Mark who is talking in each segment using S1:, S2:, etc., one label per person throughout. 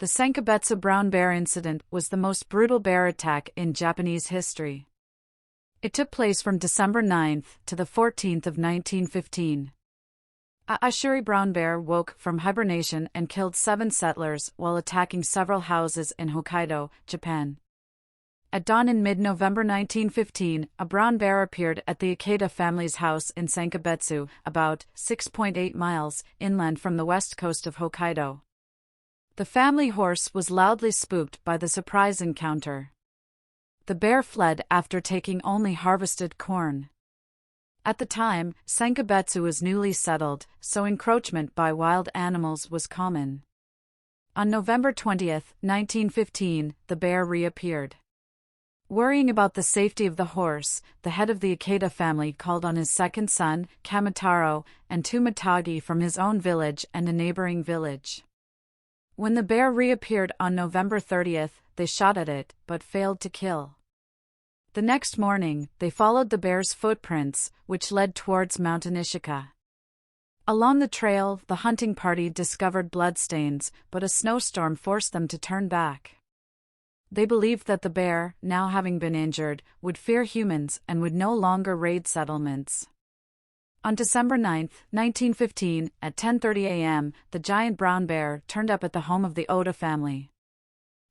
S1: The Sankebetsu brown bear incident was the most brutal bear attack in Japanese history. It took place from December 9th to the 14th of 1915. Ussuri Brown Bear woke from hibernation and killed 7 settlers while attacking several houses in Hokkaido, Japan. At dawn in mid-November 1915, a brown bear appeared at the Ikeda family's house in Sankebetsu, about 6.8 miles inland from the west coast of Hokkaido. The family horse was loudly spooked by the surprise encounter. The bear fled after taking only harvested corn. At the time, Sankebetsu was newly settled, so encroachment by wild animals was common. On November 20, 1915, the bear reappeared. Worrying about the safety of the horse, the head of the Ikeda family called on his second son, Kamataro, and 2 Matagi from his own village and a neighboring village. When the bear reappeared on November 30, they shot at it, but failed to kill. The next morning, they followed the bear's footprints, which led towards Mount Ishika. Along the trail, the hunting party discovered bloodstains, but a snowstorm forced them to turn back. They believed that the bear, now having been injured, would fear humans and would no longer raid settlements. On December 9, 1915, at 10:30 a.m., the giant brown bear turned up at the home of the Oda family.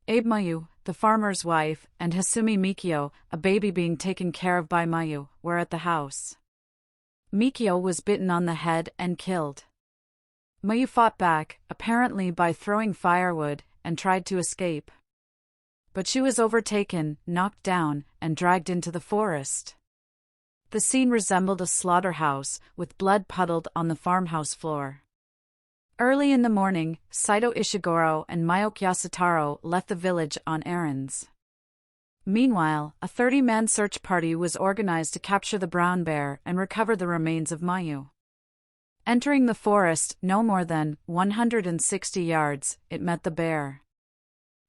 S1: Abe Mayu, the farmer's wife, and Hasumi Mikio, a baby being taken care of by Mayu, were at the house. Mikio was bitten on the head and killed. Mayu fought back, apparently by throwing firewood, and tried to escape. But she was overtaken, knocked down, and dragged into the forest. The scene resembled a slaughterhouse, with blood puddled on the farmhouse floor. Early in the morning, Saito Ishiguro and Miyoko Yasutaro left the village on errands. Meanwhile, a 30-man search party was organized to capture the brown bear and recover the remains of Mayu. Entering the forest no more than 160 yards, it met the bear.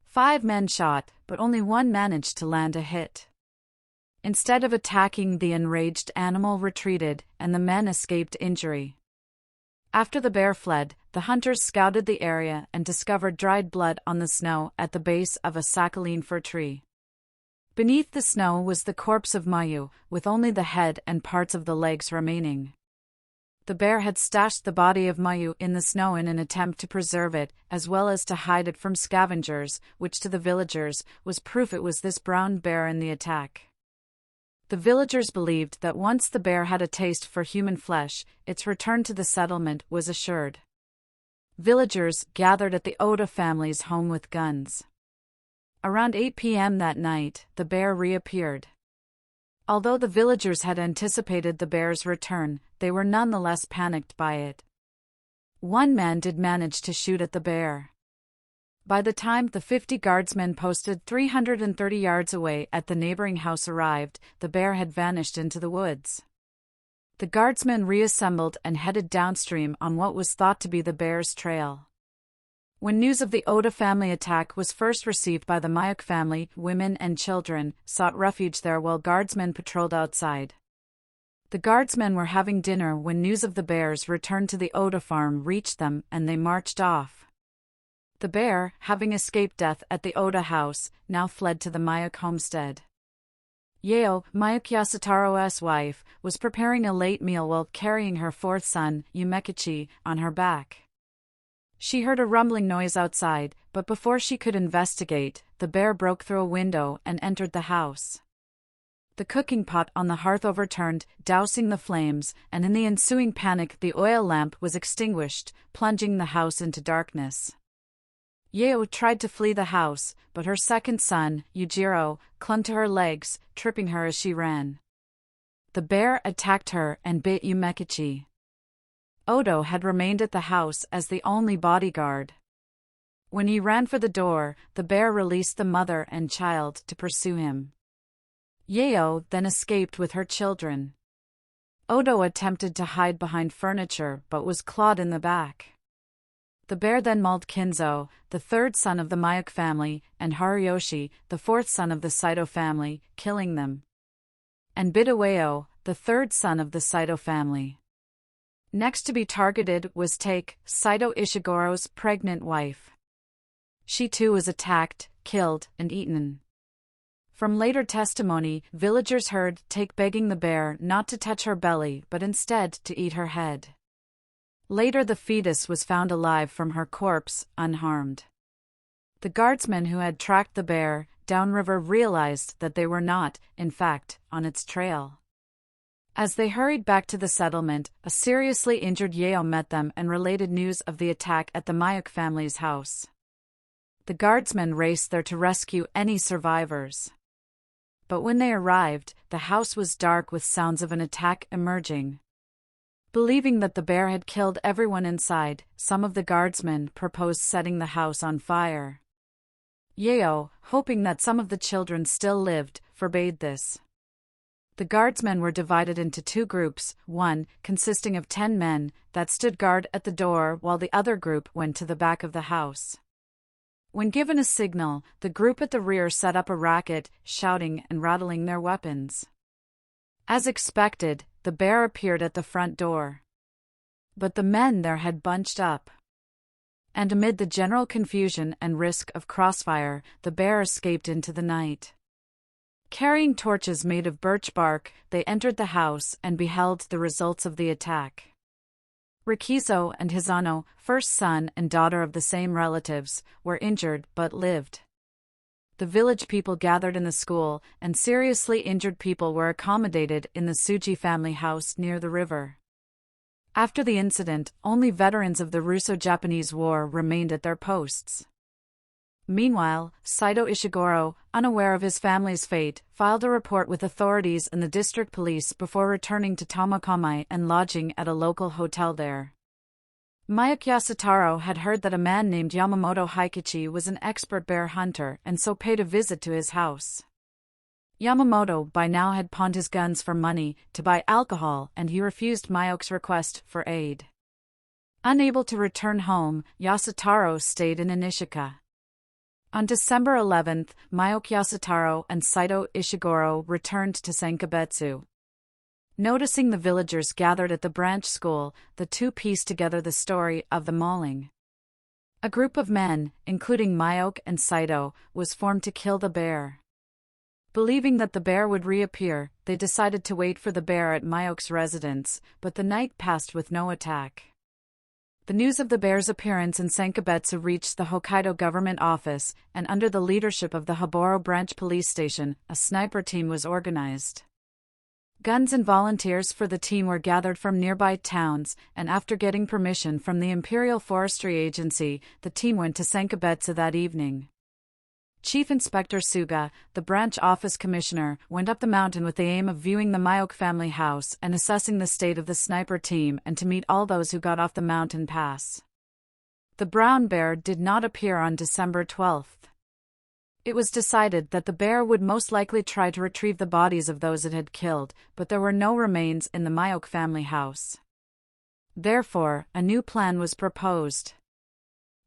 S1: 5 men shot, but only 1 managed to land a hit. Instead of attacking, the enraged animal retreated, and the men escaped injury. After the bear fled, the hunters scouted the area and discovered dried blood on the snow at the base of a sakhalin fir tree. Beneath the snow was the corpse of Mayu, with only the head and parts of the legs remaining. The bear had stashed the body of Mayu in the snow in an attempt to preserve it, as well as to hide it from scavengers, which to the villagers was proof it was this brown bear in the attack. The villagers believed that once the bear had a taste for human flesh, its return to the settlement was assured. Villagers gathered at the Oda family's home with guns. Around 8 p.m. that night, the bear reappeared. Although the villagers had anticipated the bear's return, they were nonetheless panicked by it. 1 man did manage to shoot at the bear. By the time the 50 guardsmen posted 330 yards away at the neighboring house arrived, the bear had vanished into the woods. The guardsmen reassembled and headed downstream on what was thought to be the bear's trail. When news of the Oda family attack was first received by the Miyoko family, women and children sought refuge there while guardsmen patrolled outside. The guardsmen were having dinner when news of the bear's return to the Oda farm reached them, and they marched off. The bear, having escaped death at the Oda house, now fled to the Miyoko homestead. Yeo, Miyoko Yasutaro's wife, was preparing a late meal while carrying her 4th son, Yumekichi, on her back. She heard a rumbling noise outside, but before she could investigate, the bear broke through a window and entered the house. The cooking pot on the hearth overturned, dousing the flames, and in the ensuing panic the oil lamp was extinguished, plunging the house into darkness. Yeo tried to flee the house, but her second son, Yujiro, clung to her legs, tripping her as she ran. The bear attacked her and bit Yumekichi. Odo had remained at the house as the only bodyguard. When he ran for the door, the bear released the mother and child to pursue him. Yeo then escaped with her children. Odo attempted to hide behind furniture but was clawed in the back. The bear then mauled Kinzo, the 3rd son of the Miyoko family, and Haruyoshi, the 4th son of the Saito family, killing them. And bit Ueo, the 3rd son of the Saito family. Next to be targeted was Take, Saito Ishiguro's pregnant wife. She too was attacked, killed, and eaten. From later testimony, villagers heard Take begging the bear not to touch her belly but instead to eat her head. Later the fetus was found alive from her corpse, unharmed. The guardsmen who had tracked the bear downriver realized that they were not, in fact, on its trail. As they hurried back to the settlement, a seriously injured Yeo met them and related news of the attack at the Mayuk family's house. The guardsmen raced there to rescue any survivors. But when they arrived, the house was dark with sounds of an attack emerging. Believing that the bear had killed everyone inside, some of the guardsmen proposed setting the house on fire. Yeo, hoping that some of the children still lived, forbade this. The guardsmen were divided into two groups, one, consisting of 10 men, that stood guard at the door while the other group went to the back of the house. When given a signal, the group at the rear set up a racket, shouting and rattling their weapons. As expected, the bear appeared at the front door. But the men there had bunched up. And amid the general confusion and risk of crossfire, the bear escaped into the night. Carrying torches made of birch bark, they entered the house and beheld the results of the attack. Rikizo and Hizano, first son and daughter of the same relatives, were injured but lived. The village people gathered in the school, and seriously injured people were accommodated in the Tsuji family house near the river. After the incident, only veterans of the Russo-Japanese War remained at their posts. Meanwhile, Saito Ishiguro, unaware of his family's fate, filed a report with authorities and the district police before returning to Tomokamai and lodging at a local hotel there. Mayuk Yasutaro had heard that a man named Yamamoto Haikichi was an expert bear hunter and so paid a visit to his house. Yamamoto by now had pawned his guns for money to buy alcohol, and he refused Mayuk's request for aid. Unable to return home, Yasutaro stayed in Inishika. On December 11, Mayuk Yasutaro and Saito Ishiguro returned to Sankebetsu. Noticing the villagers gathered at the branch school, the two pieced together the story of the mauling. A group of men, including Mayuk and Saito, was formed to kill the bear. Believing that the bear would reappear, they decided to wait for the bear at Mayuk's residence, but the night passed with no attack. The news of the bear's appearance in Sankebetsu reached the Hokkaido government office, and under the leadership of the Haboro branch police station, a sniper team was organized. Guns and volunteers for the team were gathered from nearby towns, and after getting permission from the Imperial Forestry Agency, the team went to Sankebetsu that evening. Chief Inspector Suga, the branch office commissioner, went up the mountain with the aim of viewing the Mayuk family house and assessing the state of the sniper team and to meet all those who got off the mountain pass. The brown bear did not appear on December 12th. It was decided that the bear would most likely try to retrieve the bodies of those it had killed, but there were no remains in the Mayuk family house. Therefore, a new plan was proposed.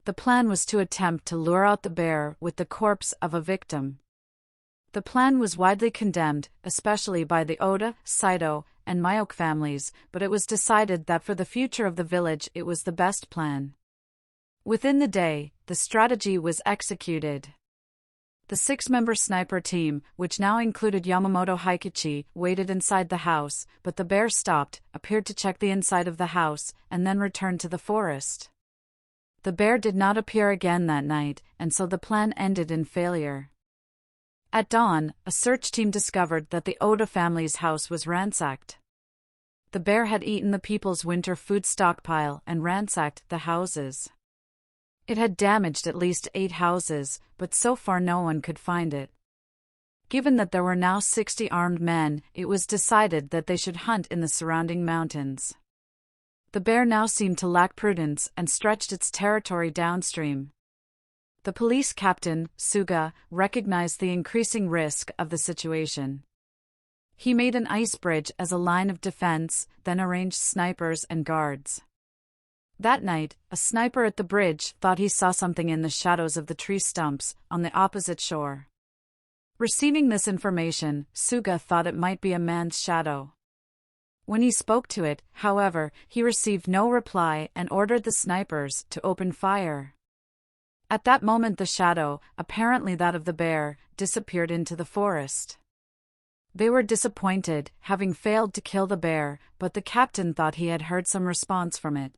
S1: The plan was to attempt to lure out the bear with the corpse of a victim. The plan was widely condemned, especially by the Oda, Saito, and Mayuk families, but it was decided that for the future of the village it was the best plan. Within the day, the strategy was executed. The 6-member sniper team, which now included Yamamoto Haikichi, waited inside the house, but the bear stopped, appeared to check the inside of the house, and then returned to the forest. The bear did not appear again that night, and so the plan ended in failure. At dawn, a search team discovered that the Oda family's house was ransacked. The bear had eaten the people's winter food stockpile and ransacked the houses. It had damaged at least 8 houses, but so far no one could find it. Given that there were now 60 armed men, it was decided that they should hunt in the surrounding mountains. The bear now seemed to lack prudence and stretched its territory downstream. The police captain, Suga, recognized the increasing risk of the situation. He made an ice bridge as a line of defense, then arranged snipers and guards. That night, a sniper at the bridge thought he saw something in the shadows of the tree stumps on the opposite shore. Receiving this information, Suga thought it might be a man's shadow. When he spoke to it, however, he received no reply and ordered the snipers to open fire. At that moment the shadow, apparently that of the bear, disappeared into the forest. They were disappointed, having failed to kill the bear, but the captain thought he had heard some response from it.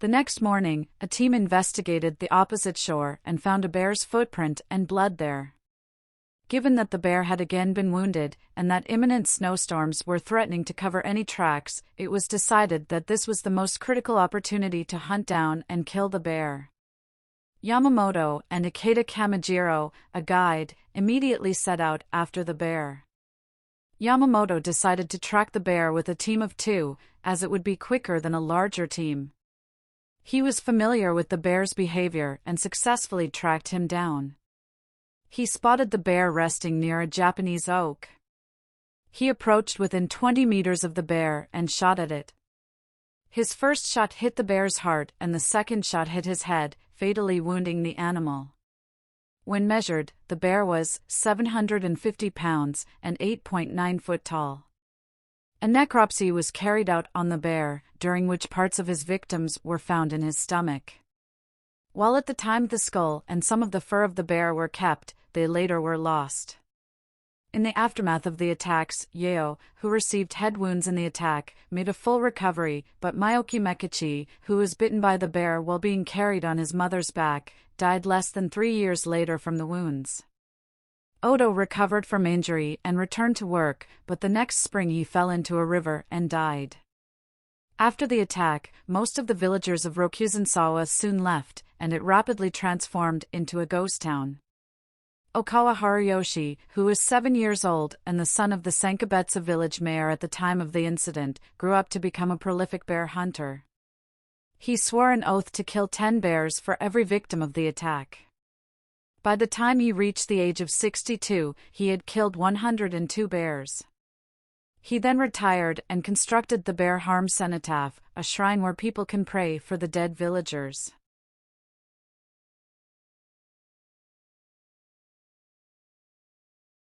S1: The next morning, a team investigated the opposite shore and found a bear's footprint and blood there. Given that the bear had again been wounded, and that imminent snowstorms were threatening to cover any tracks, it was decided that this was the most critical opportunity to hunt down and kill the bear. Yamamoto and Ikeda Kamijiro, a guide, immediately set out after the bear. Yamamoto decided to track the bear with a team of 2, as it would be quicker than a larger team. He was familiar with the bear's behavior and successfully tracked him down. He spotted the bear resting near a Japanese oak. He approached within 20 meters of the bear and shot at it. His first shot hit the bear's heart and the second shot hit his head, fatally wounding the animal. When measured, the bear was 750 pounds and 8.9 foot tall. A necropsy was carried out on the bear, during which parts of his victims were found in his stomach. While at the time the skull and some of the fur of the bear were kept, they later were lost. In the aftermath of the attacks, Yeo, who received head wounds in the attack, made a full recovery, but Mioki Mekichi, who was bitten by the bear while being carried on his mother's back, died less than 3 years later from the wounds. Odo recovered from injury and returned to work, but the next spring he fell into a river and died. After the attack, most of the villagers of Rokuzensawa soon left, and it rapidly transformed into a ghost town. Okawa Haruyoshi, who was 7 years old and the son of the Sankebetsu village mayor at the time of the incident, grew up to become a prolific bear hunter. He swore an oath to kill 10 bears for every victim of the attack. By the time he reached the age of 62, he had killed 102 bears. He then retired and constructed the Bear Harm Cenotaph, a shrine where people can pray for the dead villagers.